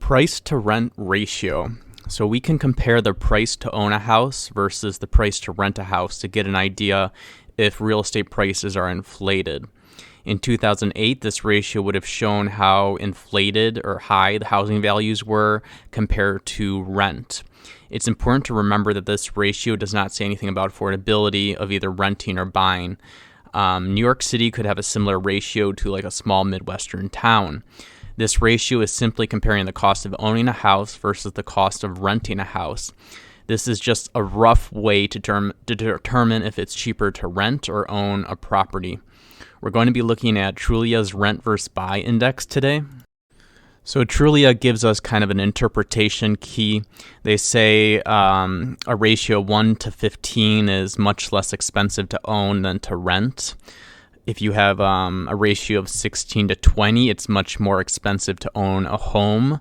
Price to rent ratio. So we can compare the price to own a house versus the price to rent a house to get an idea if real estate prices are inflated. In 2008, this ratio would have shown how inflated or high the housing values were compared to rent. It's important to remember that this ratio does not say anything about affordability of either renting or buying. New York City could have a similar ratio to like a small midwestern town. This ratio is simply comparing the cost of owning a house versus the cost of renting a house. This is just a rough way to determine if it's cheaper to rent or own a property. We're going to be looking at Trulia's rent versus buy index today. So Trulia gives us kind of an interpretation key. They say a ratio 1 to 15 is much less expensive to own than to rent. If you have a ratio of 16 to 20, it's much more expensive to own a home.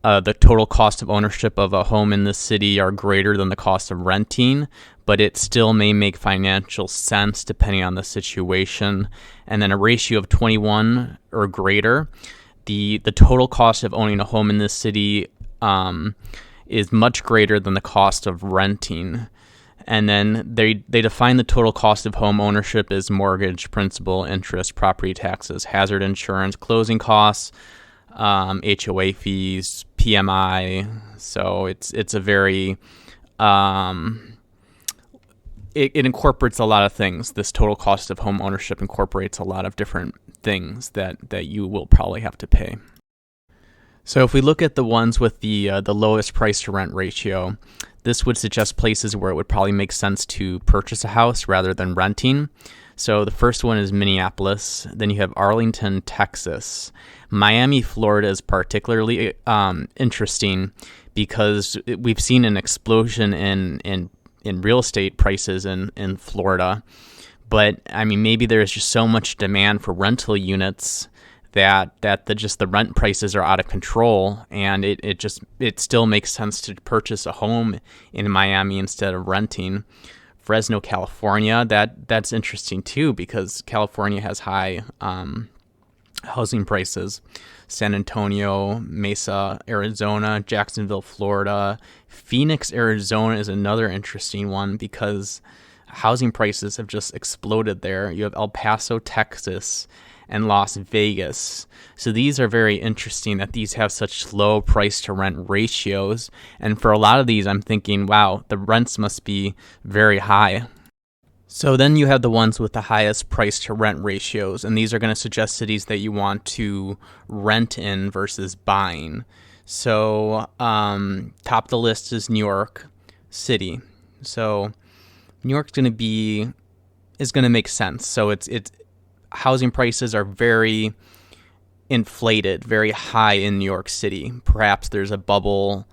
The total cost of ownership of a home in this city are greater than the cost of renting, but it still may make financial sense depending on the situation. And then a ratio of 21 or greater, the total cost of owning a home in this city is much greater than the cost of renting. And then they define the total cost of home ownership as mortgage, principal, interest, property taxes, hazard insurance, closing costs, HOA fees, PMI. So it's a very it incorporates a lot of things. This total cost of home ownership incorporates a lot of different things that you will probably have to pay. So if we look at the ones with the lowest price to rent ratio, this would suggest places where it would probably make sense to purchase a house rather than renting. So the first one is Minneapolis. Then you have Arlington, Texas. Miami, Florida is particularly interesting because we've seen an explosion in real estate prices in Florida. But I mean, maybe there's just so much demand for rental units that the rent prices are out of control, and it still makes sense to purchase a home in Miami instead of renting. Fresno, California, that's interesting too because California has high housing prices. San Antonio, Mesa, Arizona, Jacksonville, Florida, Phoenix, Arizona is another interesting one because housing prices have just exploded there. You have El Paso, Texas, and Las Vegas. So these are very interesting that these have such low price to rent ratios. And for a lot of these, I'm thinking, wow, the rents must be very high. So then you have the ones with the highest price to rent ratios. And these are going to suggest cities that you want to rent in versus buying. So top of the list is New York City. So New York's going to make sense. So it's housing prices are very inflated, very high in New York City. Perhaps there's a bubble.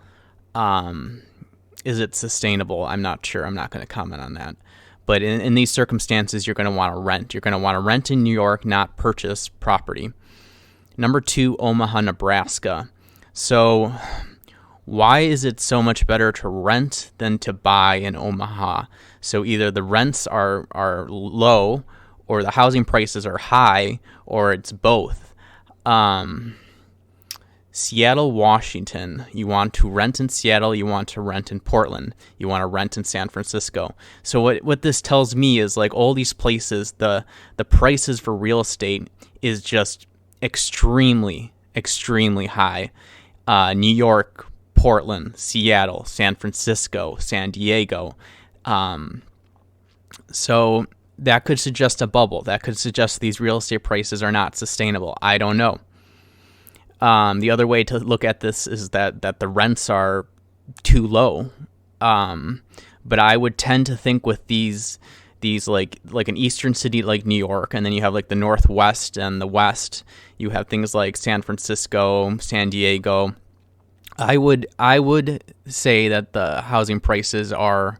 Is it sustainable? I'm not sure. I'm not going to comment on that. But in these circumstances, you're going to want to rent. You're going to want to rent in New York, not purchase property. Number 2, Omaha, Nebraska. So why is it so much better to rent than to buy in Omaha? So either the rents are low, or the housing prices are high, or it's both. Seattle, Washington. You want to rent in Seattle, you want to rent in Portland, you want to rent in San Francisco. So what this tells me is like all these places, the prices for real estate is just extremely, extremely high. New York, Portland, Seattle, San Francisco, San Diego. So that could suggest a bubble. That could suggest these real estate prices are not sustainable. I don't know. The other way to look at this is that the rents are too low. But I would tend to think with these like an eastern city like New York, and then you have like the Northwest and the West. You have things like San Francisco, San Diego. I would say that the housing prices are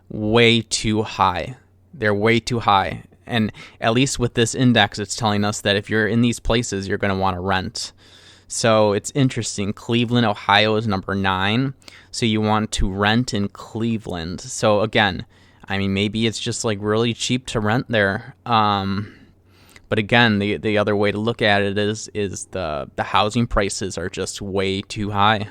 way too high. They're way too high. And at least with this index, it's telling us that if you're in these places, you're going to want to rent. So it's interesting. Cleveland, Ohio is number 9. So you want to rent in Cleveland. So again, I mean, maybe it's just like really cheap to rent there. But again, the other way to look at it is the housing prices are just way too high.